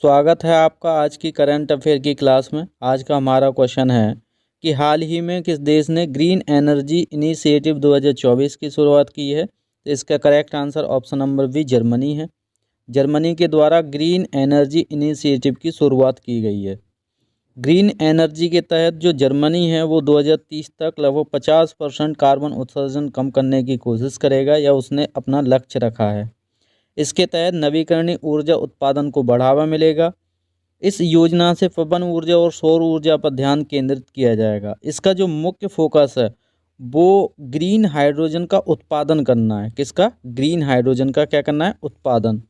स्वागत है आपका आज की करंट अफेयर की क्लास में। आज का हमारा क्वेश्चन है कि हाल ही में किस देश ने ग्रीन एनर्जी इनिशिएटिव 2024 की शुरुआत की है। तो इसका correct answer option number B Germany है। जर्मनी के द्वारा ग्रीन एनर्जी इनिशिएटिव की शुरुआत की गई है। ग्रीन एनर्जी के तहत जो जर्मनी है वो 2030 तक लगभग 50% कार्बन उत्सर्जन कम करने की कोशिश करेगा या उसने अपना लक्ष्य रखा है। इसके तहत नवीकरणीय ऊर्जा उत्पादन को बढ़ावा मिलेगा। इस योजना से पवन ऊर्जा और सौर ऊर्जा पर ध्यान केंद्रित किया जाएगा। इसका जो मुख्य फोकस है वो ग्रीन हाइड्रोजन का उत्पादन करना है। किसका? ग्रीन हाइड्रोजन का क्या करना है? उत्पादन।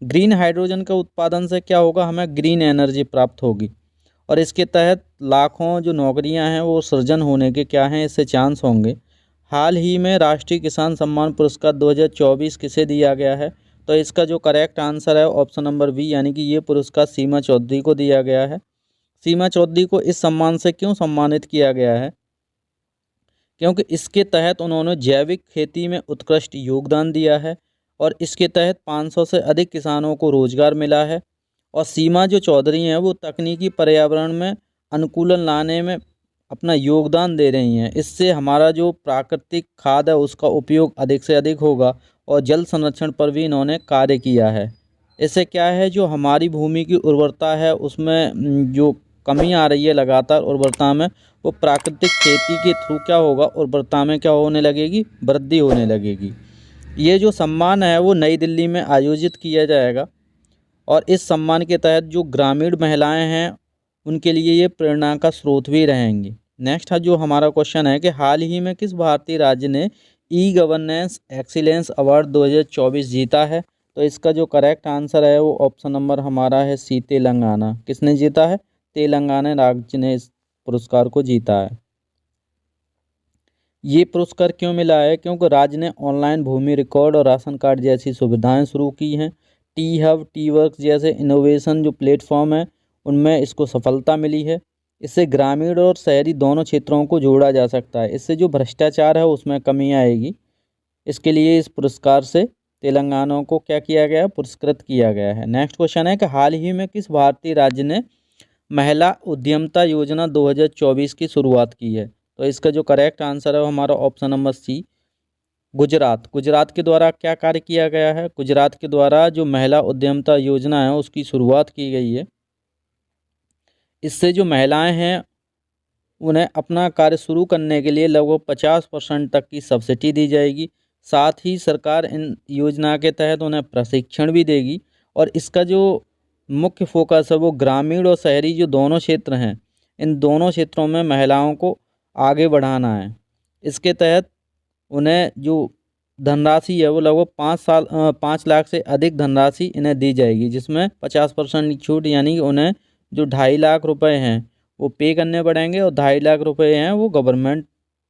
ग्रीन हाइड्रोजन का उत्पादन से क्या होगा? हमें ग्रीन एनर्जी प्राप्त होगी और इसके तहत लाखों जो नौकरियां हैं वो सृजन होने के क्या हैं, इससे चांस होंगे। हाल ही में राष्ट्रीय किसान सम्मान पुरस्कार 2024 किसे दिया गया है? तो इसका जो करेक्ट आंसर है ऑप्शन नंबर बी, यानी कि ये पुरस्कार सीमा चौधरी को दिया गया है। सीमा चौधरी को इस सम्मान से क्यों सम्मानित किया गया है? क्योंकि इसके तहत उन्होंने जैविक खेती में उत्कृष्ट योगदान दिया है और इसके तहत 500 से अधिक किसानों को रोजगार मिला है। और सीमा जो चौधरी हैं वो तकनीकी पर्यावरण में अनुकूलन लाने में अपना योगदान दे रही हैं। इससे हमारा जो प्राकृतिक खाद है उसका उपयोग अधिक से अधिक होगा और जल संरक्षण पर भी इन्होंने कार्य किया है। इससे क्या है, जो हमारी भूमि की उर्वरता है उसमें जो कमी आ रही है लगातार उर्वरता में, वो प्राकृतिक खेती के थ्रू क्या होगा, उर्वरता में क्या होने लगेगी? वृद्धि होने लगेगी। ये जो सम्मान है वो नई दिल्ली में आयोजित किया जाएगा और इस सम्मान के तहत जो ग्रामीण महिलाएं हैं उनके लिए ये प्रेरणा का स्रोत भी रहेंगी। नेक्स्ट है जो हमारा क्वेश्चन है कि हाल ही में किस भारतीय राज्य ने ई गवर्नेंस एक्सीलेंस अवार्ड 2024 जीता है? तो इसका जो करेक्ट आंसर है वो ऑप्शन नंबर हमारा है सी, तेलंगाना। किसने जीता है? तेलंगाना राज्य ने इस पुरस्कार को जीता है। ये पुरस्कार क्यों मिला है? क्योंकि राज्य ने ऑनलाइन भूमि रिकॉर्ड और राशन कार्ड जैसी सुविधाएं शुरू की हैं। टी हब, टी वर्क जैसे इनोवेशन जो प्लेटफॉर्म है उनमें इसको सफलता मिली है। इससे ग्रामीण और शहरी दोनों क्षेत्रों को जोड़ा जा सकता है। इससे जो भ्रष्टाचार है उसमें कमी आएगी। इसके लिए इस पुरस्कार से तेलंगाना को क्या किया गया है? पुरस्कृत किया गया है। नेक्स्ट क्वेश्चन है कि हाल ही में किस भारतीय राज्य ने महिला उद्यमिता योजना 2024 की शुरुआत की है? तो इसका जो करेक्ट आंसर है वो हमारा option number C, Gujarat. Gujarat के द्वारा क्या कार्य किया गया है? गुजरात के द्वारा जो महिला उद्यमिता योजना है उसकी शुरुआत की गई है। इससे जो महिलाएं हैं उन्हें अपना कार्य शुरू करने के लिए लगभग 50% तक की सब्सिडी दी जाएगी। साथ ही सरकार इन योजना के तहत उन्हें प्रशिक्षण भी देगी और इसका जो मुख्य फोकस है वो ग्रामीण और शहरी जो दोनों क्षेत्र हैं, इन दोनों क्षेत्रों में महिलाओं को आगे बढ़ाना है। इसके तहत उन्हें जो धनराशि है वो लगभग 5 लाख से अधिक धनराशि इन्हें दी जाएगी, जिसमें 50% छूट, यानी कि उन्हें जो 2.5 लाख रुपए हैं वो पे करने पड़ेंगे और 2.5 लाख रुपए हैं वो गवर्नमेंट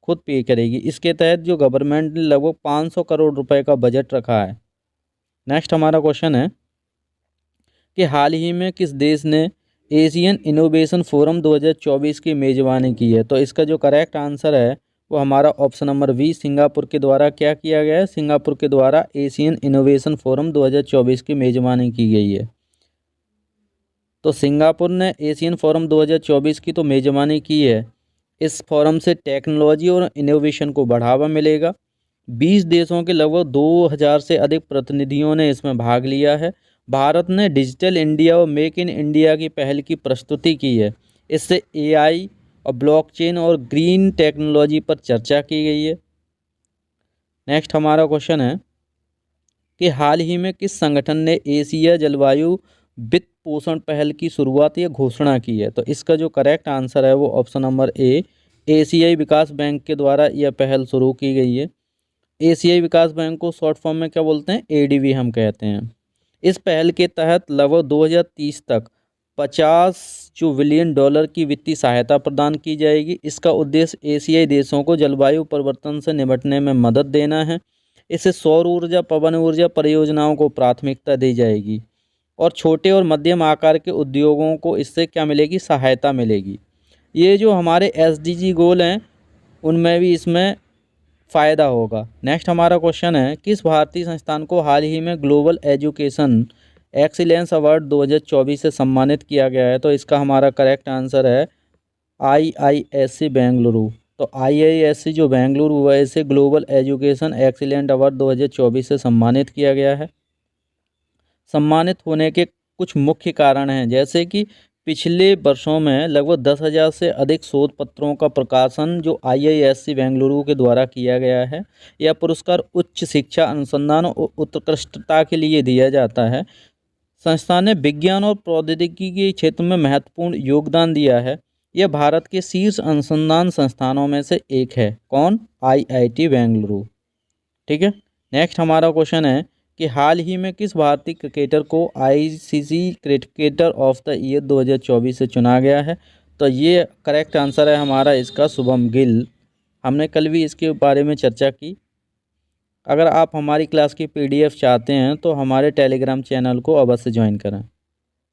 खुद पे करेगी। इसके तहत जो गवर्नमेंट ने लगभग 500 करोड़ रुपए का बजट रखा है। नेक्स्ट हमारा क्वेश्चन है कि हाल ही में किस देश ने एशियन इनोवेशन फोरम 2024 की मेज़बानी की है? तो इसका जो करेक्ट आंसर है वो हमारा ऑप्शन नंबर बी, सिंगापुर के द्वारा क्या किया गया है? सिंगापुर के द्वारा एशियन इनोवेशन फोरम 2024 की मेज़बानी की गई है। तो सिंगापुर ने एशियन फोरम 2024 की तो मेज़बानी की है। इस फोरम से टेक्नोलॉजी और इनोवेशन को बढ़ावा मिलेगा। 20 देशों के लगभग 2000 से अधिक प्रतिनिधियों ने इसमें भाग लिया है। भारत ने डिजिटल इंडिया और मेक इन इंडिया की पहल की प्रस्तुति की है। इससे एआई और ब्लॉकचेन और ग्रीन टेक्नोलॉजी पर चर्चा की गई है। नेक्स्ट हमारा क्वेश्चन है कि हाल ही में किस संगठन ने एशिया जलवायु वित्त पोषण पहल की शुरुआत या घोषणा की है? तो इसका जो करेक्ट आंसर है वो ऑप्शन नंबर ए, एशियाई विकास बैंक के द्वारा यह पहल शुरू की गई है। एशियाई विकास बैंक को शॉर्ट फॉर्म में क्या बोलते हैं? एडीबी हम कहते हैं। इस पहल के तहत लगभग 2030 तक 50 जो बिलियन डॉलर की वित्तीय सहायता प्रदान की जाएगी। इसका उद्देश्य एशियाई देशों को जलवायु परिवर्तन से निपटने में मदद देना है। इससे सौर ऊर्जा, पवन ऊर्जा परियोजनाओं को प्राथमिकता दी जाएगी और छोटे और मध्यम आकार के उद्योगों को इससे क्या मिलेगी? सहायता मिलेगी। ये जो हमारे एसडीजी गोल हैं उनमें भी इसमें फ़ायदा होगा। नेक्स्ट हमारा क्वेश्चन है किस भारतीय संस्थान को हाल ही में ग्लोबल एजुकेशन एक्सीलेंस अवार्ड 2024 से सम्मानित किया गया है? तो इसका हमारा करेक्ट आंसर है IISc बेंगलुरु। तो IISc जो बेंगलुरु हुआ है, इसे ग्लोबल एजुकेशन एक्सीलेंट अवार्ड 2024 से सम्मानित किया गया है। सम्मानित होने के कुछ मुख्य कारण हैं, जैसे कि पिछले वर्षों में लगभग 10,000 से अधिक शोध पत्रों का प्रकाशन जो IISc बेंगलुरु के द्वारा किया गया है। यह पुरस्कार उच्च शिक्षा, अनुसंधान और उत्कृष्टता के लिए दिया जाता है। संस्था ने विज्ञान और प्रौद्योगिकी के क्षेत्र में महत्वपूर्ण योगदान दिया है। यह भारत के शीर्ष अनुसंधान संस्थानों में से एक है। कौन? IIT बेंगलुरु। ठीक है। नेक्स्ट हमारा क्वेश्चन है कि हाल ही में किस भारतीय क्रिकेटर को ICC cricketer of the year 2024 से चुना गया है? तो ये करेक्ट आंसर है हमारा इसका शुभम गिल। हमने कल भी इसके बारे में चर्चा की। अगर आप हमारी क्लास की PDF चाहते हैं तो हमारे टेलीग्राम चैनल को अवश्य ज्वाइन करें।